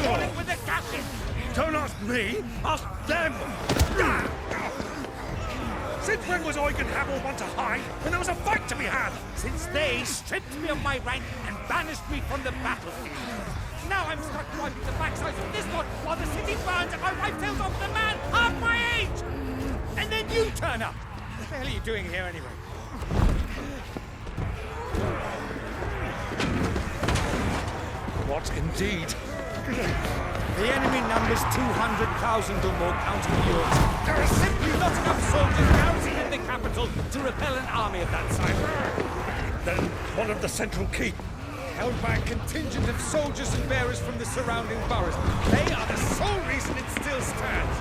falling with the captain! Don't ask me, ask them! Since when was Eugen Hamel one to hide when there was a fight to be had? Since they stripped me of my rank and banished me from the battlefield. Now I'm stuck wiping the backsides of this one while the city burns and my wife tells off the man half my age! And then you turn up! What the hell are you doing here anyway? What indeed? The enemy numbers 200,000 or more, counting yours. There are simply not enough soldiers garrisoned in the capital to repel an army of that size. Then one of the central keep. Held by a contingent of soldiers and bearers from the surrounding boroughs. They are the sole reason it still stands.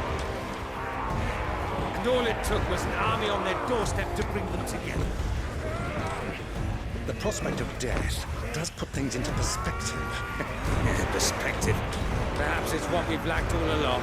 And all it took was an army on their doorstep to bring them together. The prospect of death does put things into perspective. Perspective. Perhaps it's what we've lacked all along.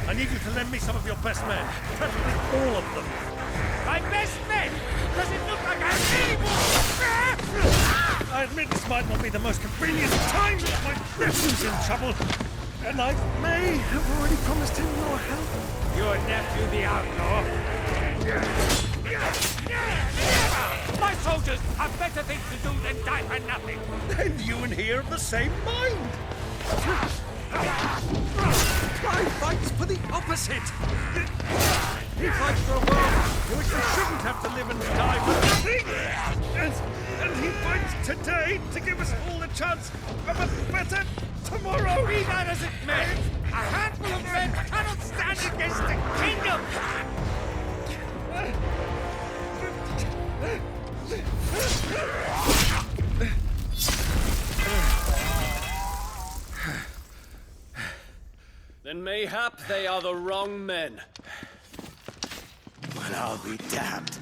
I need you to lend me some of your best men. Preferably all of them. My best men! Does it look like I'm able? I admit this might not be the most convenient time, but my nephew's in trouble. And I may have already promised him your help. Your nephew, the outlaw? My soldiers have better things to do than die for nothing. Then you and he are of the same mind. Guy fights for the opposite! He fights for a world in which we shouldn't have to live and die for nothing! And he fights today to give us all a chance of a better tomorrow! Be that as it may, a handful of men cannot stand against the kingdom! Then mayhap they are the wrong men. Well, I'll be damned.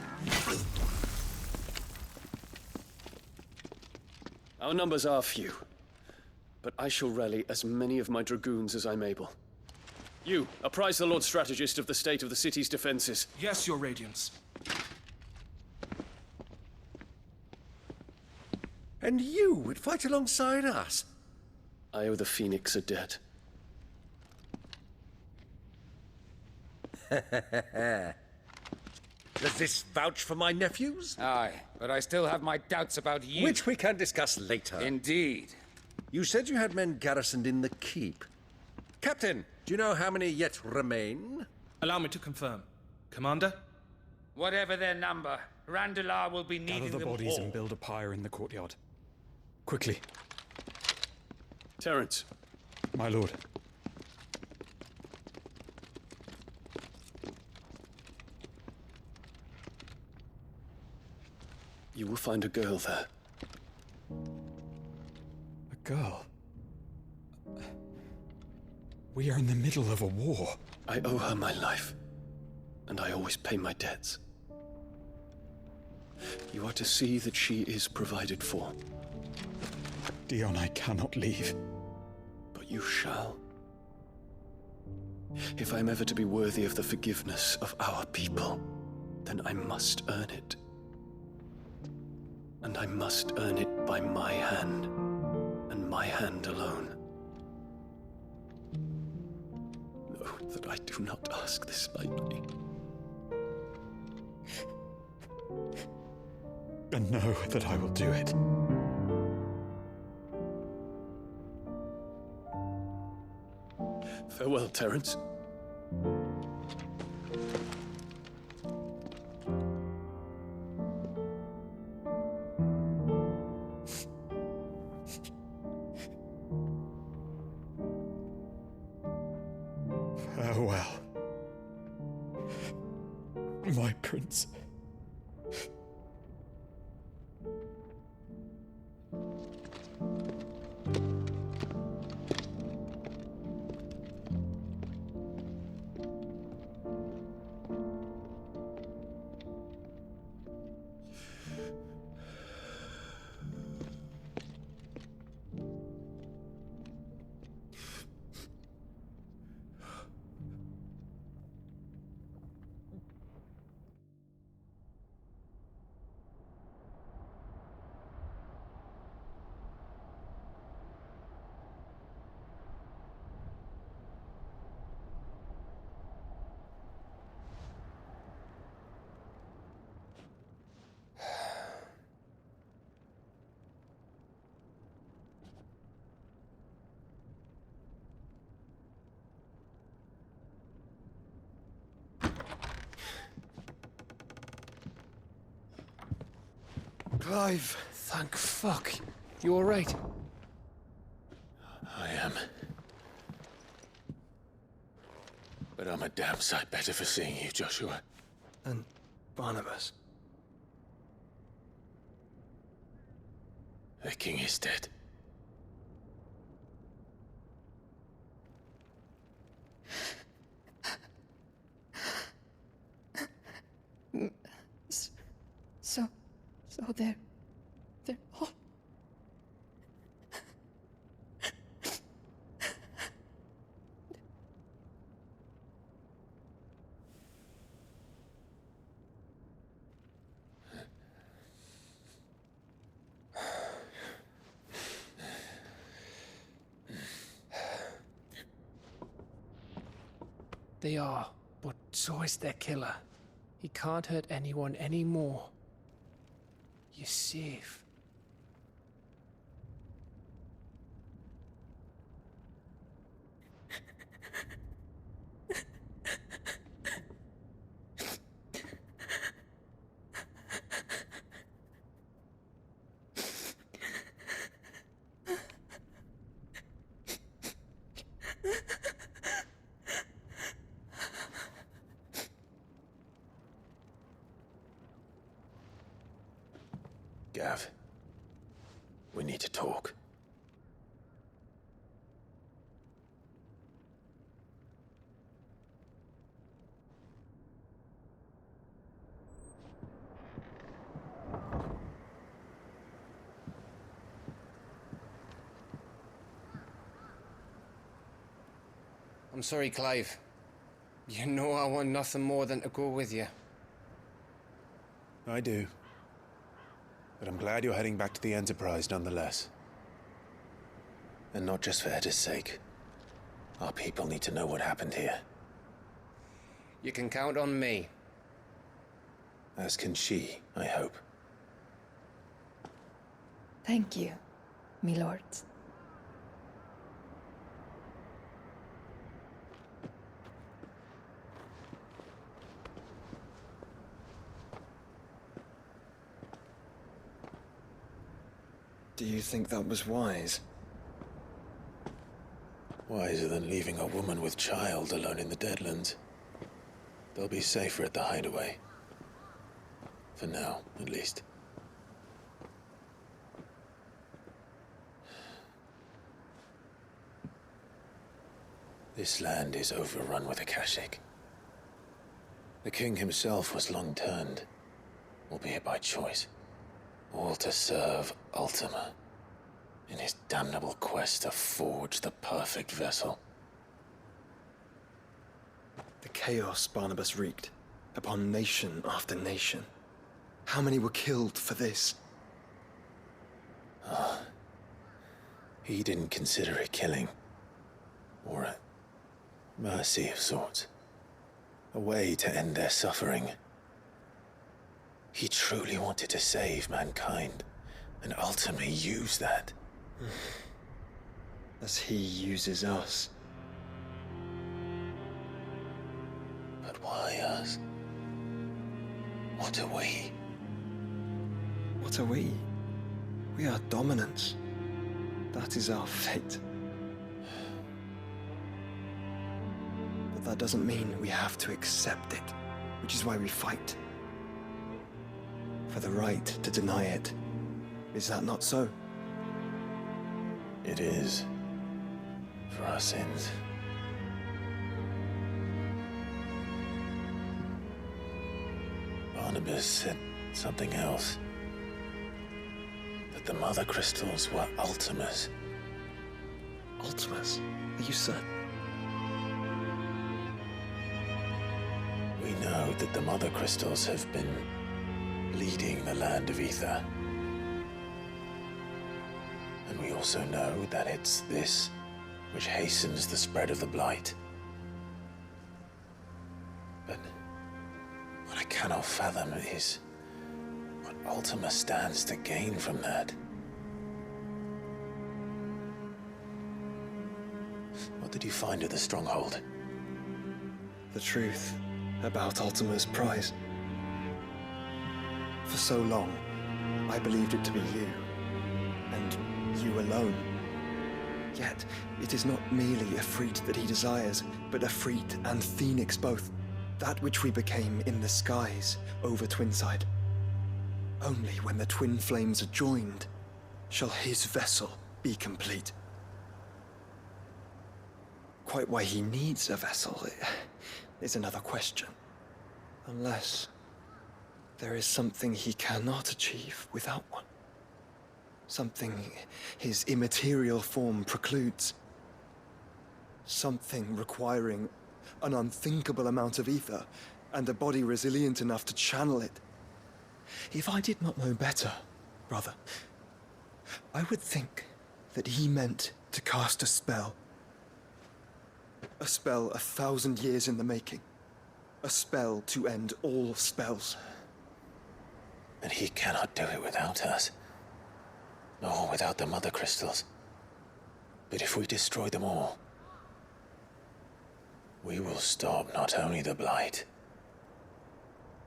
Our numbers are few, but I shall rally as many of my dragoons as I'm able. You, apprise the Lord Strategist of the state of the city's defenses. Yes, Your Radiance. And you would fight alongside us? I owe the Phoenix a debt. Does this vouch for my nephews? Aye, but I still have my doubts about you. Which we can discuss later. Indeed. You said you had men garrisoned in the keep. Captain, do you know how many yet remain? Allow me to confirm. Commander? Whatever their number, Randalar will be needing Gather the them bodies all. and build a pyre in the courtyard. Quickly, Terence, my lord. you will find a girl there. A girl. We are in the middle of a war. I owe her my life, and I always pay my debts. You are to see that she is provided for. Dion, I cannot leave. But you shall. If I am ever to be worthy of the forgiveness of our people, then I must earn it. And I must earn it by my hand, and my hand alone. Know that I do not ask this lightly. And know that I will do it. Farewell, Terence. Farewell, my prince. Clive! Thank fuck. You alright? I am. But I'm a damn sight better for seeing you, Joshua. And Barnabas. The king is dead. So they're all... They are, but so is their killer. He can't hurt anyone anymore. You're safe. Gav, we need to talk. I'm sorry, Clive. You know I want nothing more than to go with you. I do. But I'm glad you're heading back to the Enterprise nonetheless. And not just for Edda's sake. Our people need to know what happened here. You can count on me. As can she, I hope. Thank you, me lords. Do you think that was wise? Wiser than leaving a woman with child alone in the Deadlands. They'll be safer at the hideaway. For now, at least. This land is overrun with Akashic. The king himself was long turned, albeit by choice. All to serve Ultima, in his damnable quest to forge the perfect vessel. The chaos Barnabas wreaked upon nation after nation. How many were killed for this? He didn't consider it killing, or a mercy of sorts. A way to end their suffering. He truly wanted to save mankind, and ultimately use that. As he uses us. But why us? What are we? What are we? We are dominance. That is our fate. But that doesn't mean we have to accept it, which is why we fight. For the right to deny it. Is that not so? It is. For our sins. Barnabas said something else. That the Mother Crystals were Ultimas. Ultimas? Are you certain? We know that the Mother Crystals have been leading the land of Ether. And we also know that it's this which hastens the spread of the Blight. But what I cannot fathom is what Ultima stands to gain from that. What did you find at the Stronghold? The truth about Ultima's prize. For so long, I believed it to be you, and you alone. Yet, it is not merely a Freet that he desires, but a Freet and Phoenix both. That which we became in the skies over Twinside. Only when the twin flames are joined shall his vessel be complete. Quite why he needs a vessel is another question. Unless there is something he cannot achieve without one. Something his immaterial form precludes. Something requiring an unthinkable amount of ether and a body resilient enough to channel it. If I did not know better, brother, I would think that he meant to cast a spell. A spell 1,000 years in the making. A spell to end all spells. But he cannot do it without us. Nor without the Mother Crystals. But if we destroy them all, we will stop not only the Blight,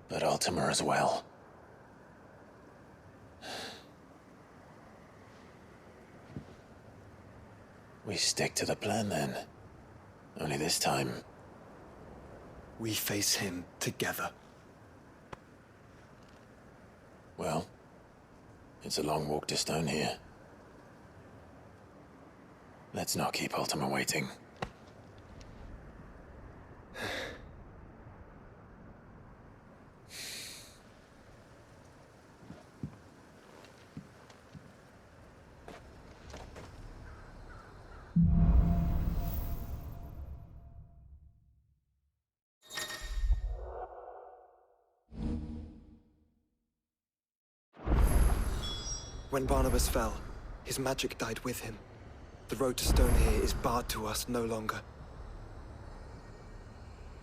but Ultima as well. We stick to the plan then. Only this time, we face him together. Well, it's a long walk to Stone here. Let's not keep Ultima waiting. When Barnabas fell, his magic died with him. The road to Stone here is barred to us no longer.